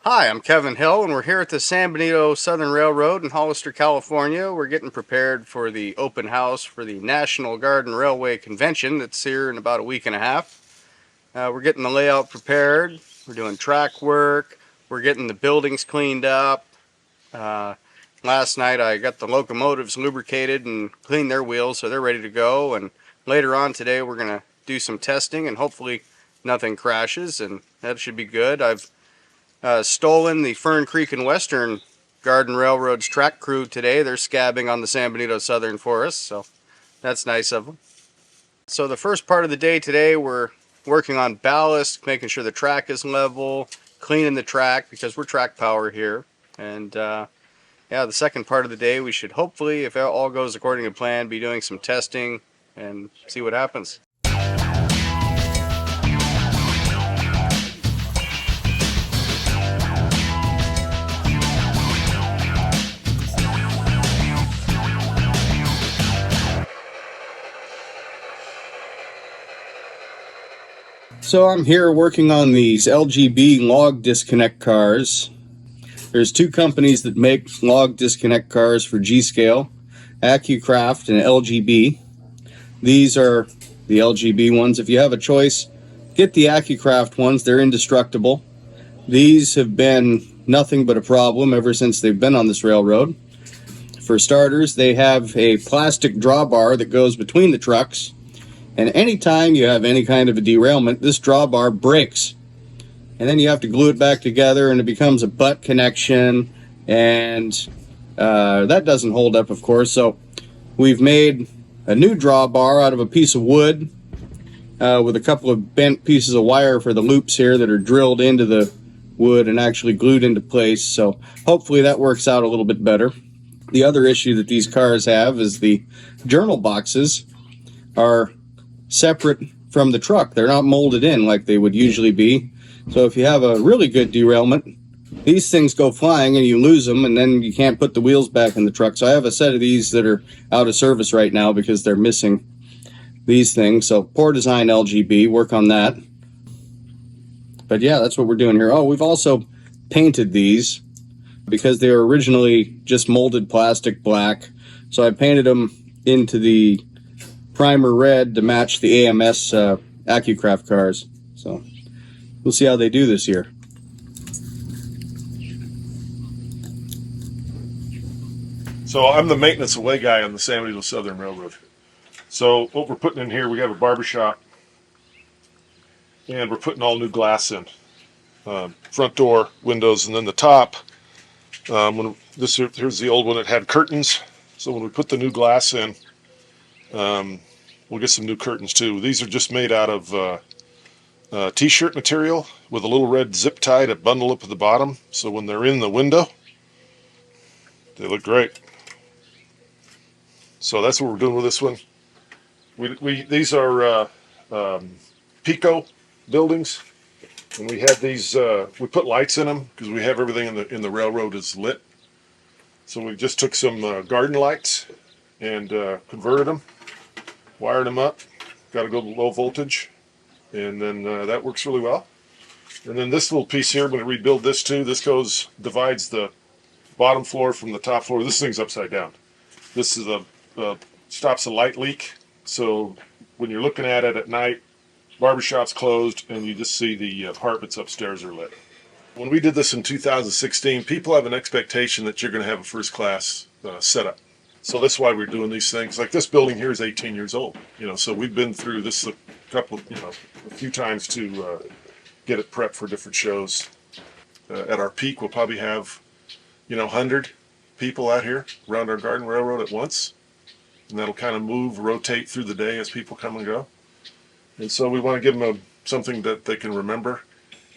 Hi, I'm Kevin Hill, and we're here at the San Benito Southern Railroad in Hollister, California. We're getting prepared for the open house for the National Garden Railway Convention that's here in about a week and a half. We're getting the layout prepared. We're doing track work. We're getting the buildings cleaned up. Uh, Last night I got the locomotives lubricated and cleaned their wheels so they're ready to go. And later on today we're going to do some testing and hopefully nothing crashes, and that should be good. I've stolen the Fern Creek and Western Garden Railroad's track crew today. They're scabbing on the San Benito Southern for us, so that's nice of them. So the first part of the day today, we're working on ballast, making sure the track is level, cleaning the track because we're track power here. And yeah, the second part of the day, we should hopefully, if all goes according to plan, be doing some testing and see what happens. So I'm here working on these LGB log disconnect cars. There's two companies that make log disconnect cars for G-Scale, AccuCraft and LGB. These are the LGB ones. If you have a choice, get the AccuCraft ones. They're indestructible. These have been nothing but a problem ever since they've been on this railroad. For starters, they have a plastic drawbar that goes between the trucks. And anytime you have any kind of a derailment, this drawbar breaks. And then you have to glue it back together and it becomes a butt connection. And that doesn't hold up, of course. So we've made a new drawbar out of a piece of wood with a couple of bent pieces of wire for the loops here that are drilled into the wood and actually glued into place. So hopefully that works out a little bit better. The other issue that these cars have is the journal boxes are separate from the truck. They're not molded in like they would usually be. So if you have a really good derailment, these things go flying and you lose them, and then you can't put the wheels back in the truck. So I have a set of these that are out of service right now because they're missing these things. So poor design, LGB, work on that. But yeah, that's what we're doing here. Oh, we've also painted these because they were originally just molded plastic black. So I painted them into the primer red to match the AMS AccuCraft cars. So we'll see how they do this year. So I'm the maintenance away guy on the San Benito Southern Railroad. So what we're putting in here, we have a barbershop, and we're putting all new glass in. Front door, windows, and then the top. Here's the old one that had curtains. So when we put the new glass in, we'll get some new curtains too. These are just made out of t-shirt material with a little red zip tie to bundle up at the bottom. So when they're in the window, they look great. So that's what we're doing with this one. These are Pico buildings, and we had these. We put lights in them because we have everything in the railroad is lit. So we just took some garden lights and converted them, wired them up. Got to go to low voltage, and then that works really well. And then this little piece here, I'm going to rebuild this too. This divides the bottom floor from the top floor. This thing's upside down. This is stops a light leak. So when you're looking at it at night, barbershop's closed, and you just see the apartments upstairs are lit. When we did this in 2016, people have an expectation that you're going to have a first-class setup. So that's why we're doing these things. Like this building here is 18 years old. So we've been through this a few times to get it prepped for different shows. At our peak, we'll probably have 100 people out here around our garden railroad at once, and that'll kind of rotate through the day as people come and go. And so we want to give them something that they can remember,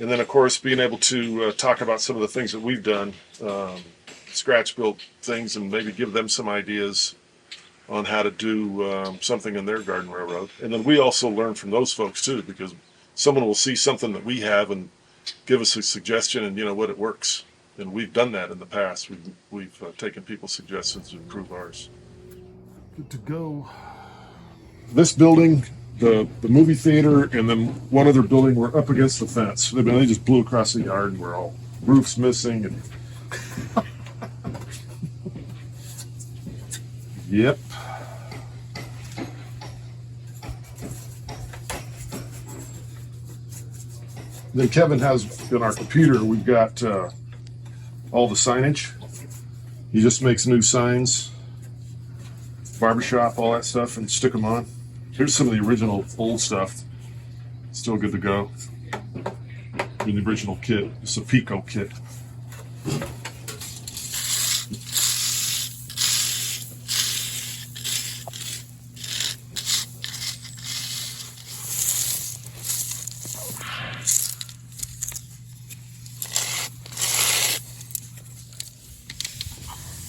and then of course being able to talk about some of the things that we've done, scratch built things, and maybe give them some ideas on how to do something in their garden railroad. And then we also learn from those folks too, because someone will see something that we have and give us a suggestion, and it works. And we've done that in the past. We've taken people's suggestions to improve ours. Good to go. This building, the movie theater, and then one other building were up against the fence. They just blew across the yard, and we're all roof's missing. And yep. Then Kevin has in our computer, we've got all the signage. He just makes new signs, barbershop, all that stuff, and stick them on. Here's some of the original old stuff. Still good to go. In the original kit. It's a Pico kit.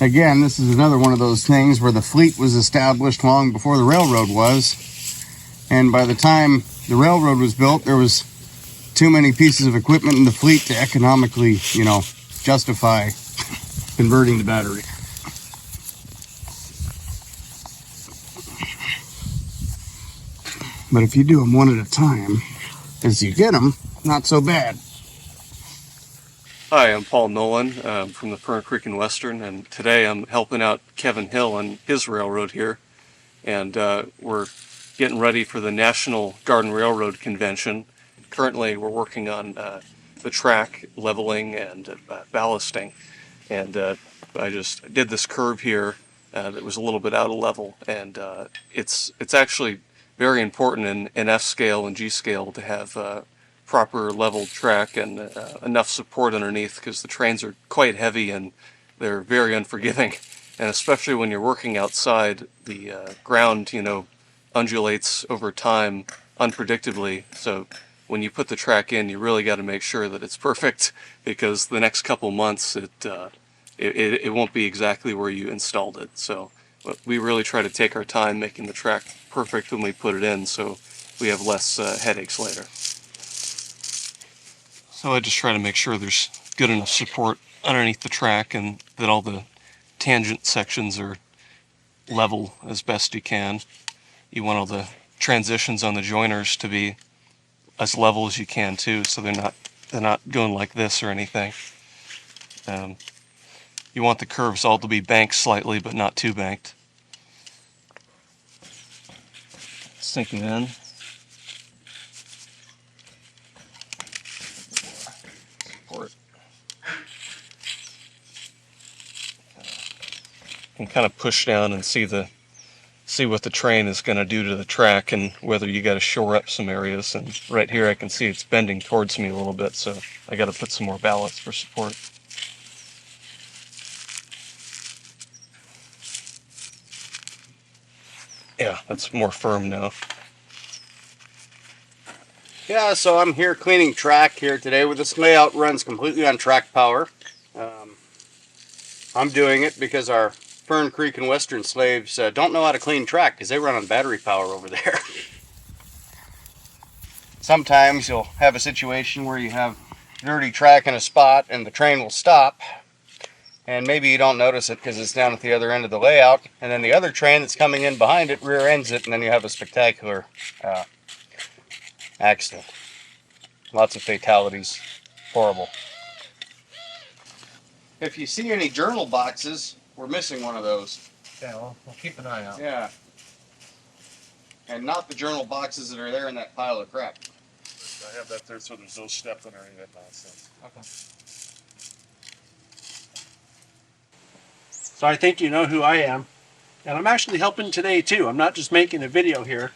Again, this is another one of those things where the fleet was established long before the railroad was. And by the time the railroad was built, there was too many pieces of equipment in the fleet to economically, justify converting the battery. But if you do them one at a time, as you get them, not so bad. Hi, I'm Paul Nolan from the Fern Creek and Western, and today I'm helping out Kevin Hill on his railroad here. And we're getting ready for the National Garden Railroad Convention. Currently, we're working on the track leveling and ballasting. And I just did this curve here that was a little bit out of level, and it's actually very important in F scale and G scale to have proper leveled track and enough support underneath, because the trains are quite heavy and they're very unforgiving. And especially when you're working outside, the ground, undulates over time unpredictably. So when you put the track in, you really got to make sure that it's perfect, because the next couple months it won't be exactly where you installed it. So we really try to take our time making the track perfect when we put it in, so we have less headaches later. So I just try to make sure there's good enough support underneath the track and that all the tangent sections are level as best you can. You want all the transitions on the joiners to be as level as you can too, so they're not going like this or anything. You want the curves all to be banked slightly, but not too banked. Sinking in. Support. You can kind of push down and see what the train is going to do to the track, and whether you got to shore up some areas. And right here I can see it's bending towards me a little bit, so I got to put some more ballast for support. Yeah, that's more firm now. Yeah, so I'm here cleaning track here today. With this layout runs completely on track power. I'm doing it because our Fern Creek and Western slaves don't know how to clean track, because they run on battery power over there. Sometimes you'll have a situation where you have dirty track in a spot and the train will stop, and maybe you don't notice it because it's down at the other end of the layout, and then the other train that's coming in behind it rear ends it, and then you have a spectacular accident. Lots of fatalities. Horrible. If you see any journal boxes, we're missing one of those. Yeah, we'll keep an eye out. Yeah. And not the journal boxes that are there in that pile of crap. I have that there so there's no stepping or any of that nonsense. Okay. So I think you know who I am. And I'm actually helping today too. I'm not just making a video here.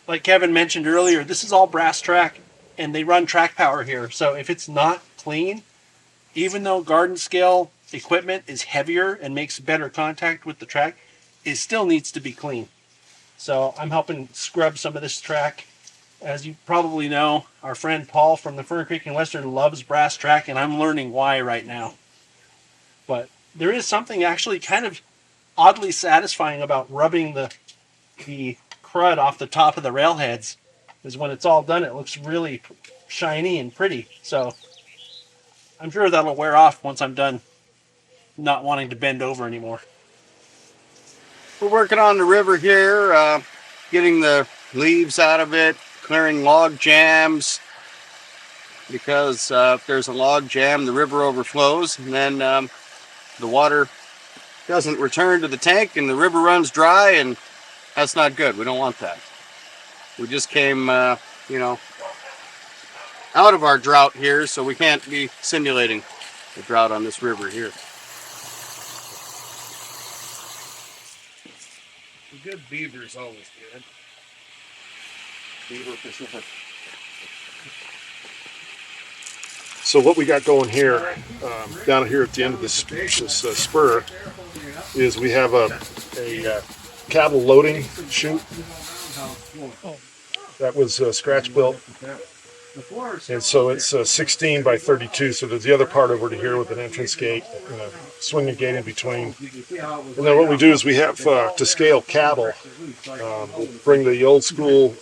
Like Kevin mentioned earlier, this is all brass track and they run track power here. So if it's not clean, even though garden scale equipment is heavier and makes better contact with the track, it still needs to be clean. So I'm helping scrub some of this track. As you probably know, our friend Paul from the Fern Creek and Western loves brass track, and I'm learning why right now. But there is something actually kind of oddly satisfying about rubbing the crud off the top of the railheads, because when it's all done, it looks really shiny and pretty. So I'm sure that'll wear off once I'm done not wanting to bend over anymore. We're working on the river here, getting the leaves out of it, clearing log jams, because if there's a log jam, the river overflows, and then the water doesn't return to the tank and the river runs dry, and that's not good. We don't want that. We just came, you know, out of our drought here, so we can't be simulating the drought on this river here. Good beaver is always good. Beaver for sure. So what we got going here, down here at the end of this spur, is we have a cattle loading chute that was scratch built, and so it's 16 by 32. So there's the other part over to here with an entrance gate and a swinging gate in between. And then what we do is we have to scale cattle. We'll bring the old school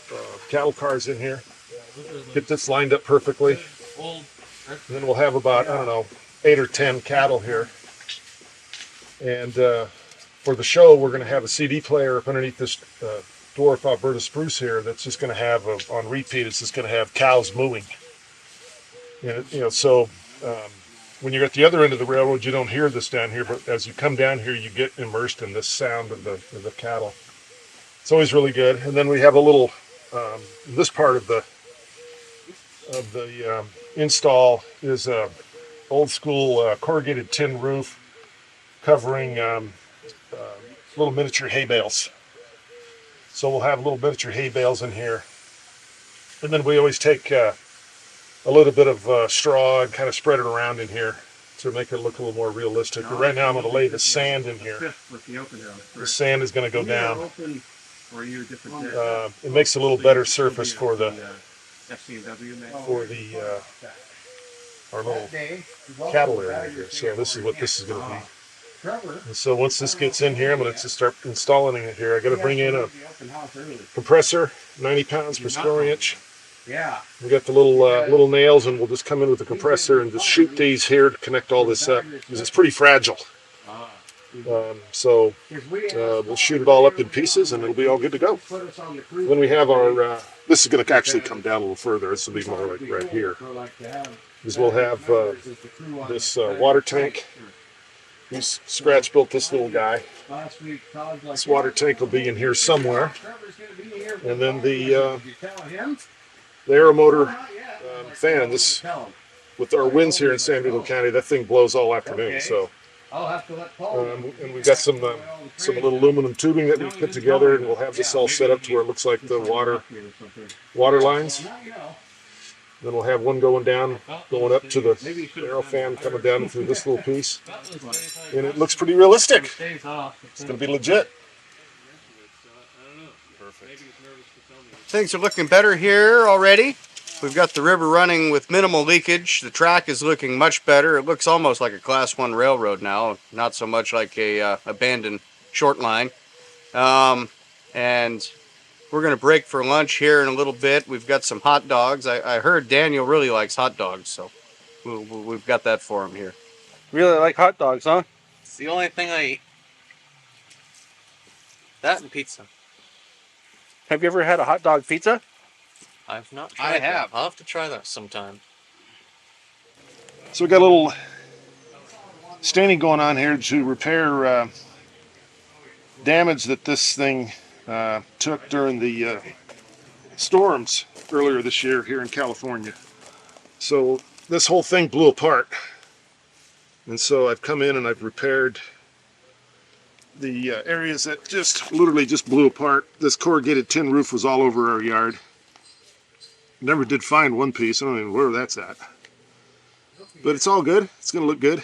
cattle cars in here, get this lined up perfectly. And then we'll have about, I don't know, 8 or 10 cattle here. And for the show, we're going to have a CD player up underneath this dwarf Alberta spruce here that's just going to have, on repeat, it's just going to have cows mooing. And, you know, so when you're at the other end of the railroad, you don't hear this down here, but as you come down here, you get immersed in this sound of the cattle. It's always really good. And then we have a little, this part of the install is a old school corrugated tin roof covering little miniature hay bales. So we'll have little miniature hay bales in here. And then we always take a little bit of straw and kind of spread it around in here to make it look a little more realistic. But right now I'm going to lay the sand in here. The sand is going to go down. It makes a little better surface for the our little cattle area here. So this is what this is going to be. And so once this gets in here, I'm going to just start installing it here. I got to bring in a compressor, 90 pounds per square inch. We got the little nails, and we'll just come in with the compressor and just shoot these here to connect all this up because it's pretty fragile. So we'll shoot it all up in pieces, and it'll be all good to go. Then we have our. This is going to actually come down a little further. This will be more like right here. Because we'll have this water tank. We scratch built this little guy. This water tank will be in here somewhere. And then the aeromotor fan. This, with our winds here in San Benito County, that thing blows all afternoon. So. And we've got some little aluminum tubing that we've put together, and we'll have this all set up to where it looks like the water lines. Then we'll have one going down, going up to the aero fan, coming down through this little piece. And it looks pretty realistic. It's going to be legit. Perfect. Things are looking better here already. We've got the river running with minimal leakage. The track is looking much better. It looks almost like a Class 1 railroad now, not so much like a abandoned short line. And we're going to break for lunch here in a little bit. We've got some hot dogs. I heard Daniel really likes hot dogs, so we've got that for him here. Really like hot dogs, huh? It's the only thing I eat. That and pizza. Have you ever had a hot dog pizza? I've not tried that. I'll have to try that sometime. So we got a little staining going on here to repair damage that this thing took during the storms earlier this year here in California. So this whole thing blew apart. And so I've come in and I've repaired the areas that just literally just blew apart. This corrugated tin roof was all over our yard. Never did find one piece. I don't even know where that's at. But it's all good. It's going to look good.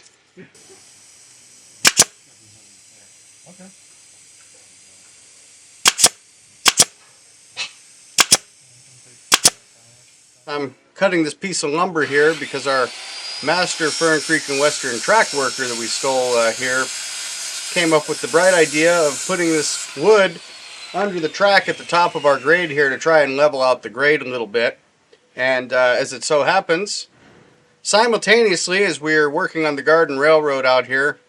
I'm cutting this piece of lumber here because our master Fern Creek and Western track worker that we stole here came up with the bright idea of putting this wood under the track at the top of our grade here to try and level out the grade a little bit. And as it so happens, simultaneously as we're working on the Garden Railroad out here,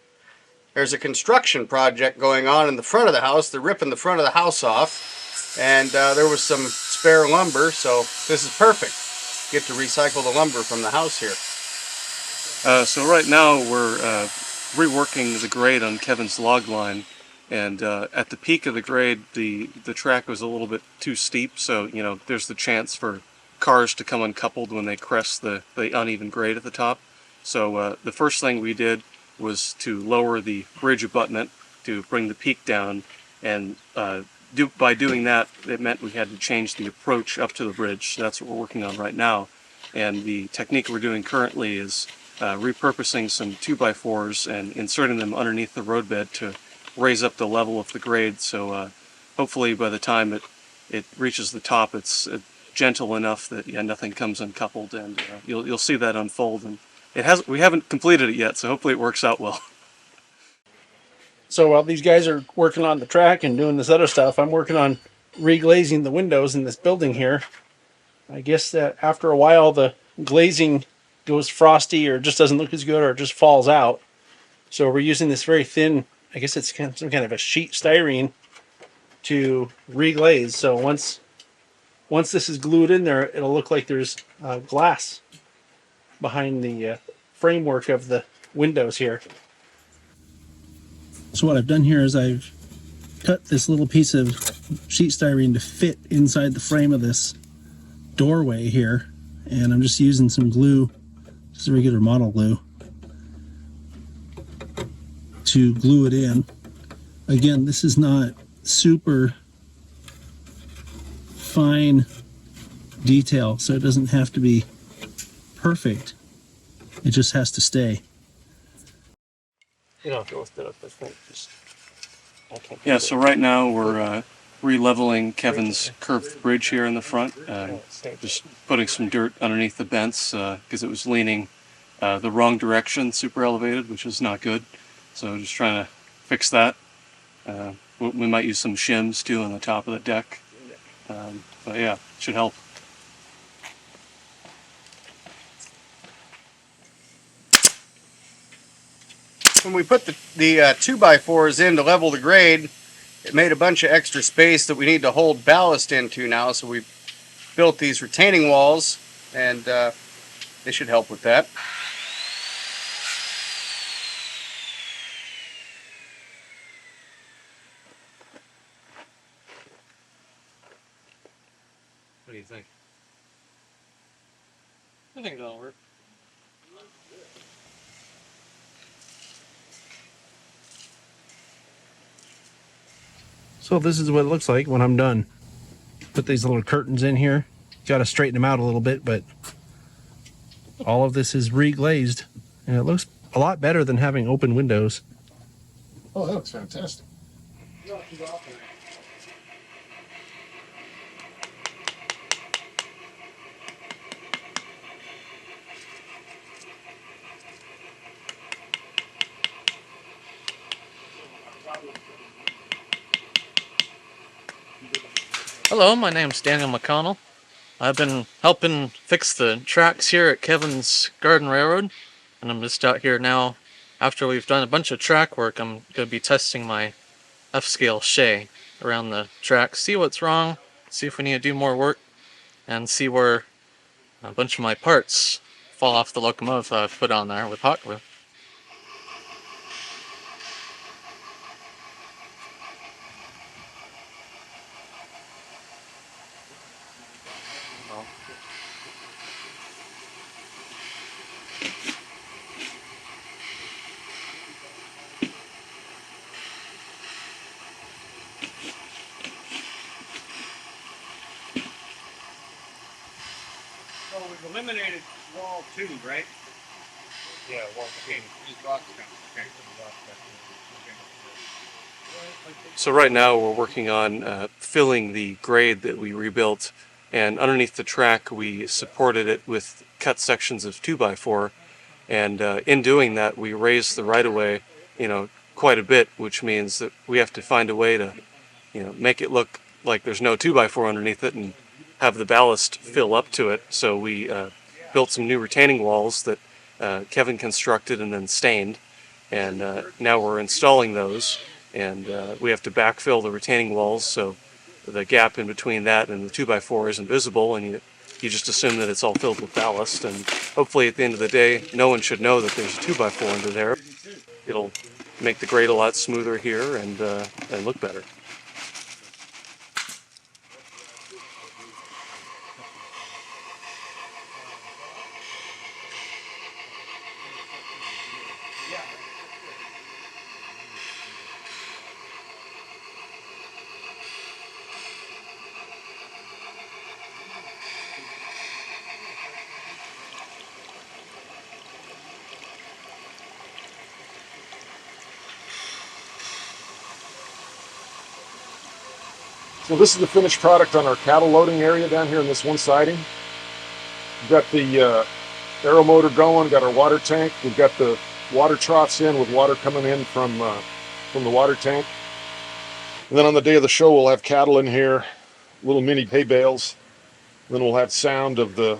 there's a construction project going on in the front of the house. They're ripping the front of the house off, and there was some spare lumber, so this is perfect. get to recycle the lumber from the house here? So right now we're reworking the grade on Kevin's log line, and at the peak of the grade, the track was a little bit too steep, so there's the chance for cars to come uncoupled when they crest the uneven grade at the top. So the first thing we did was to lower the bridge abutment to bring the peak down, and by doing that, it meant we had to change the approach up to the bridge. So that's what we're working on right now, and the technique we're doing currently is repurposing some 2x4s and inserting them underneath the roadbed to raise up the level of the grade. So hopefully by the time it reaches the top, it's gentle enough that nothing comes uncoupled, and you'll see that unfold. And we haven't completed it yet, so hopefully it works out well. So while these guys are working on the track and doing this other stuff, I'm working on reglazing the windows in this building here. I guess that after a while the glazing goes frosty or just doesn't look as good or it just falls out. So we're using this very thin, I guess it's some kind of a sheet styrene to reglaze. So once this is glued in there, it'll look like there's glass behind the framework of the windows here. So what I've done here is I've cut this little piece of sheet styrene to fit inside the frame of this doorway here, and I'm just using some glue, just regular model glue, to glue it in. Again, this is not super fine detail, so it doesn't have to be perfect. It just has to stay. You don't have to lift it up, I think. Yeah, so right now we're re-leveling Kevin's curved bridge here in the front. Just putting some dirt underneath the vents because it was leaning the wrong direction, super elevated, which is not good. So just trying to fix that. We might use some shims too on the top of the deck. But yeah, it should help. When we put the 2x4s in to level the grade, it made a bunch of extra space that we need to hold ballast into now, so we built these retaining walls, and they should help with that. What do you think? I think that'll work. So this is what it looks like when I'm done. Put these little curtains in here. Got to straighten them out a little bit, but all of this is reglazed, and it looks a lot better than having open windows. Oh, that looks fantastic. Hello, my name's Daniel McConnell. I've been helping fix the tracks here at Kevin's Garden Railroad, and I'm just out here now. After we've done a bunch of track work, I'm going to be testing my F-scale shay around the track, see what's wrong, see if we need to do more work, and see where a bunch of my parts fall off the locomotive that I've put on there with hot glue. So we've eliminated wall 2, right? Yeah, well, So right now we're working on filling the grade that we rebuilt, and underneath the track we supported it with cut sections of 2x4, and in doing that we raised the right-of-way quite a bit, which means that we have to find a way to make it look like there's no 2x4 underneath it and have the ballast fill up to it. So we built some new retaining walls that Kevin constructed and then stained, and now we're installing those, and we have to backfill the retaining walls so the gap in between that and the 2x4 isn't visible, and you you just assume that it's all filled with ballast, and hopefully at the end of the day, no one should know that there's a 2x4 under there. It'll make the grade a lot smoother here and look better. So this is the finished product on our cattle loading area down here in this one siding. We've got the aero motor going, got our water tank. We've got the water troughs in with water coming in from the water tank. And then on the day of the show, we'll have cattle in here, little mini hay bales. Then we'll have sound of the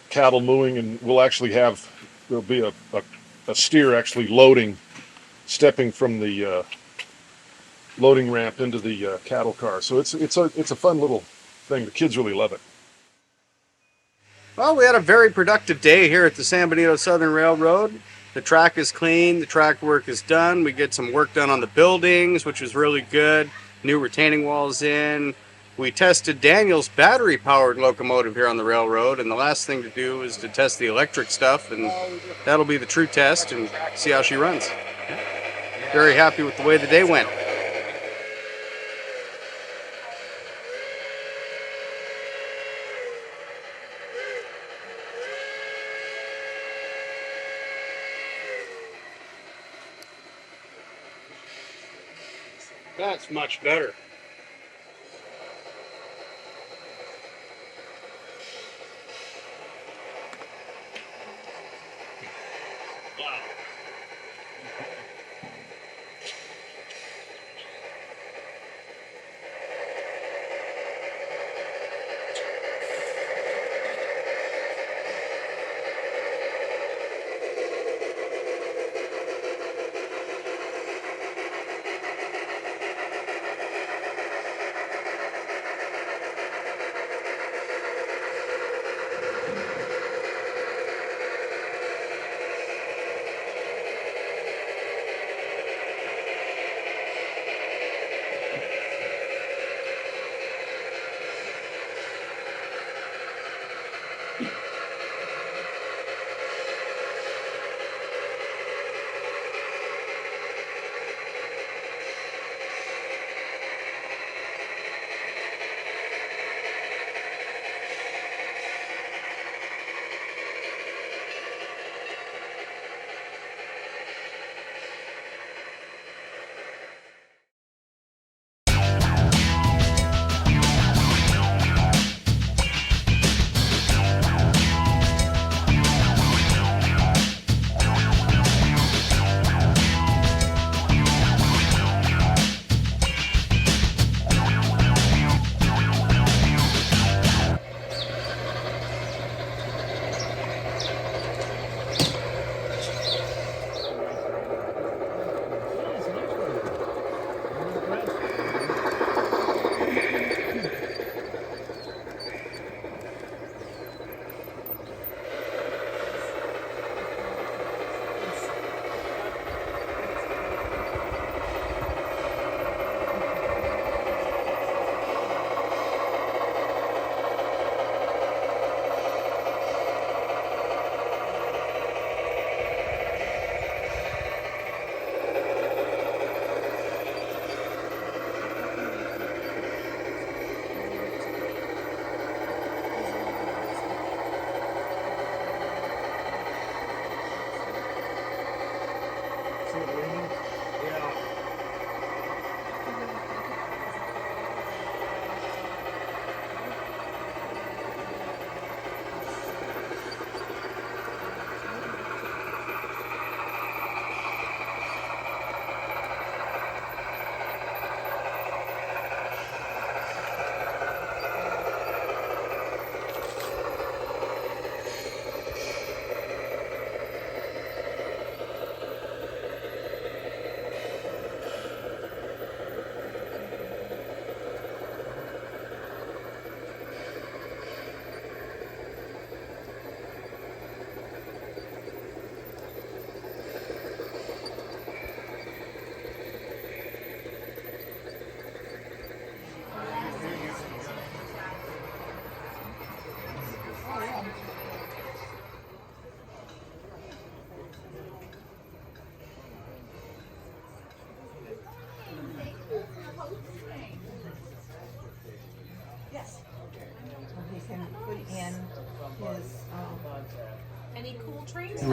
cattle mooing, and we'll actually have, there'll be a steer actually loading, stepping from the loading ramp into the cattle car. So it's a fun little thing. The kids really love it. Well, we had a very productive day here at the San Benito Southern Railroad. The track is clean, the track work is done. We get some work done on the buildings, which was really good. New retaining walls in. We tested Daniel's battery-powered locomotive here on the railroad, and the last thing to do is to test the electric stuff, and that'll be the true test and see how she runs. Very happy with the way the day went. That's much better. Wow.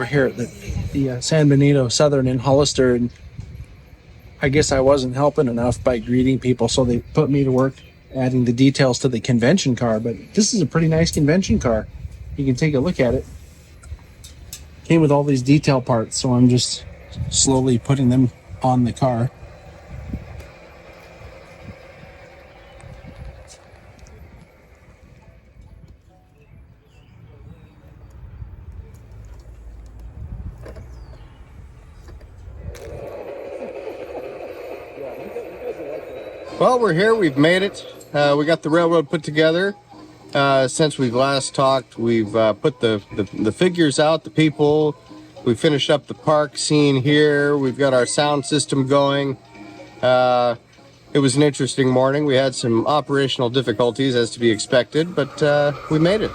over here at the San Benito Southern in Hollister, and I guess I wasn't helping enough by greeting people, so they put me to work adding the details to the convention car. But this is a pretty nice convention car. You can take a look at it. Came with all these detail parts, so I'm just slowly putting them on the car. Well, we're here. We've made it. We got the railroad put together. Since we've last talked, we've put the figures out, the people. We finished up the park scene here. We've got our sound system going. It was an interesting morning. We had some operational difficulties, as to be expected, but we made it.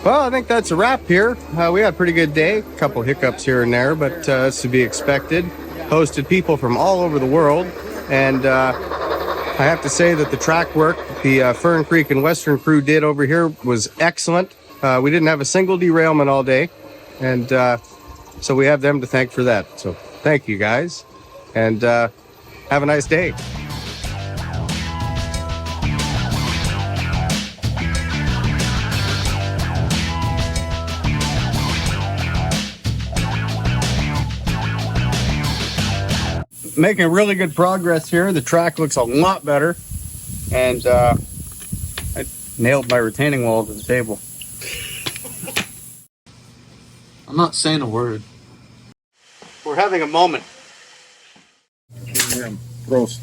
Well, I think that's a wrap here. We had a pretty good day. A couple hiccups here and there, but it's to be expected. Hosted people from all over the world, and I have to say that the track work the Fern Creek and Western crew did over here was excellent. We didn't have a single derailment all day, and so we have them to thank for that. So thank you guys, and have a nice day. Making really good progress here. The track looks a lot better, and I nailed my retaining wall to the table. I'm not saying a word. We're having a moment. Gross.